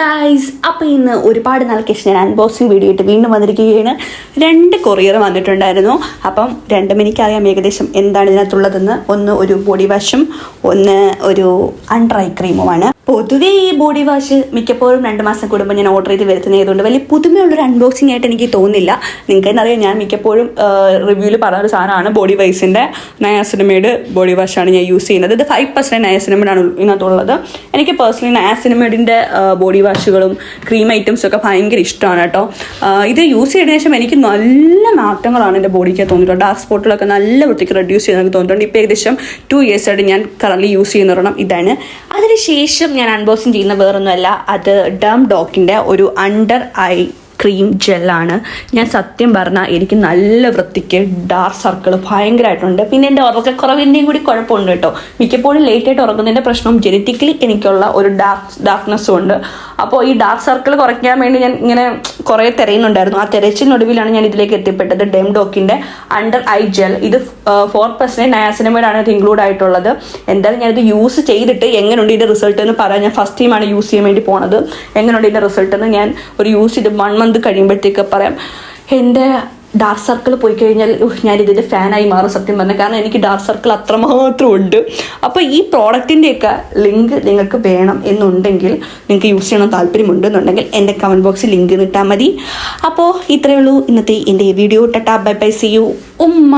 Guys, അപ്പോൾ ഇന്ന് ഒരുപാട് നാൾക്ക് ശേഷം ഞാൻ അൺബോക്സിങ് വീഡിയോ ഇട്ട് വീണ്ടും വന്നിരിക്കുകയാണ്. 2 കൊറിയർ വന്നിട്ടുണ്ടായിരുന്നു. അപ്പം രണ്ടും എനിക്കറിയാം ഏകദേശം എന്താണ് ഇതിനകത്തുള്ളതെന്ന്. ഒന്ന് ഒരു ബോഡി വാഷും ഒന്ന് ഒരു അണ്ടർ ഐ ക്രീമുമാണ്. പൊതുവേ ഈ ബോഡി വാഷ് മിക്കപ്പോഴും 2 മാസം കൂടുമ്പോൾ ഞാൻ ഓർഡർ ചെയ്ത് വരുത്തുന്നതുകൊണ്ട് വലിയ പുതുമയുള്ളൊരു അൺബോക്സിംഗ് ആയിട്ട് എനിക്ക് തോന്നില്ല. നിങ്ങൾക്ക് തന്നെ അറിയാം, ഞാൻ മിക്കപ്പോഴും റിവ്യൂവിൽ പറഞ്ഞൊരു സാധനമാണ് ബോഡി വൈസിൻ്റെ നയാസിനമൈഡ് ബോഡി വാഷാണ് ഞാൻ യൂസ് ചെയ്യുന്നത്. ഇത് 5% നയാസിനമൈഡാണ് ഇതിനകത്തുള്ളത്. എനിക്ക് പേഴ്സണലി നയാസിനമൈഡിൻ്റെ ബോഡി വാഷുകളും ക്രീം ഐറ്റംസും ഒക്കെ ഭയങ്കര ഇഷ്ടമാണ് കേട്ടോ. ഇത് യൂസ് ചെയ്തതിനു ശേഷം എനിക്ക് നല്ല മാറ്റങ്ങളാണ് എൻ്റെ ബോഡിക്ക് തോന്നിയിട്ടുണ്ട്. ഡാർക്ക് സ്പോട്ടിലൊക്കെ നല്ല വൃത്തിക്ക് റെഡ്യൂസ് ചെയ്ത് എനിക്ക് തോന്നിയിട്ടുണ്ട്. ഇപ്പോൾ ഏകദേശം 2 years ആയിട്ട് ഞാൻ കറൻറ്റ്ലി യൂസ് ചെയ്യുന്ന ഒരെണ്ണം ഇതാണ്. അതിനുശേഷം ഞാൻ അൺബോക്സിങ് ചെയ്യുന്ന വേറൊന്നുമല്ല, അത് ഡോക്കിൻ്റെ ഒരു അണ്ടർ ഐ ക്രീം ജെല്ലാണ്. ഞാൻ സത്യം പറഞ്ഞാൽ എനിക്ക് നല്ല വൃത്തിക്ക് ഡാർക്ക് സർക്കിൾ ഭയങ്കരമായിട്ടുണ്ട്. പിന്നെ എൻ്റെ ഉറക്കക്കുറവിൻ്റെയും കൂടി കുഴപ്പമുണ്ട് കേട്ടോ. മിക്കപ്പോഴും ലേറ്റായിട്ട് ഉറങ്ങുന്നതിൻ്റെ പ്രശ്നവും ജനറ്റിക്കലി എനിക്കുള്ള ഒരു ഡാർക്ക്നെസ്സും ഉണ്ട്. അപ്പോൾ ഈ ഡാർക്ക് സർക്കിൾ കുറയ്ക്കാൻ വേണ്ടി ഞാൻ ഇങ്ങനെ കുറേ തിരയുന്നുണ്ടായിരുന്നു. ആ തിരച്ചിനൊടുവിലാണ് ഞാൻ ഇതിലേക്ക് എത്തിപ്പെട്ടത്. ഡോക്കിൻ്റെ അണ്ടർ ഐ ജെൽ. ഇത് 4% നയാസിനമൈഡാണ് ഇത് ഇൻക്ലൂഡ് ആയിട്ടുള്ളത്. എന്തായാലും ഞാനിത് യൂസ് ചെയ്തിട്ട് എങ്ങനെയുണ്ട് ഇതിൻ്റെ റിസൾട്ട് എന്ന് പറയാം. ഞാൻ ഫസ്റ്റ് ടൈമാണ് യൂസ് ചെയ്യാൻ വേണ്ടി പോണത്. എങ്ങനെയുണ്ട് ഇതിൻ്റെ റിസൾട്ട് എന്ന് ഞാൻ ഒരു യൂസ് ചെയ്ത് 1 month കഴിയുമ്പോഴത്തേക്ക് പറയാം. എൻ്റെ ഡാർക്ക് സർക്കിൾ പോയി കഴിഞ്ഞാൽ ഞാൻ ഇതിൻ്റെ ഫാനായി മാറും സത്യം പറഞ്ഞാൽ. കാരണം എനിക്ക് ഡാർക്ക് സർക്കിൾ അത്രമാത്രം ഉണ്ട്. അപ്പോൾ ഈ പ്രോഡക്റ്റിൻ്റെയൊക്കെ ലിങ്ക് നിങ്ങൾക്ക് വേണം എന്നുണ്ടെങ്കിൽ, നിങ്ങൾക്ക് യൂസ് ചെയ്യണം താല്പര്യമുണ്ടെന്നുണ്ടെങ്കിൽ എൻ്റെ കമൻറ്റ് ബോക്സിൽ ലിങ്ക് ഇട്ടാൽ മതി. അപ്പോൾ ഇത്രയേ ഉള്ളൂ ഇന്നത്തെ എൻ്റെ video. Tata, bye bye, see you, ഉമ്മ.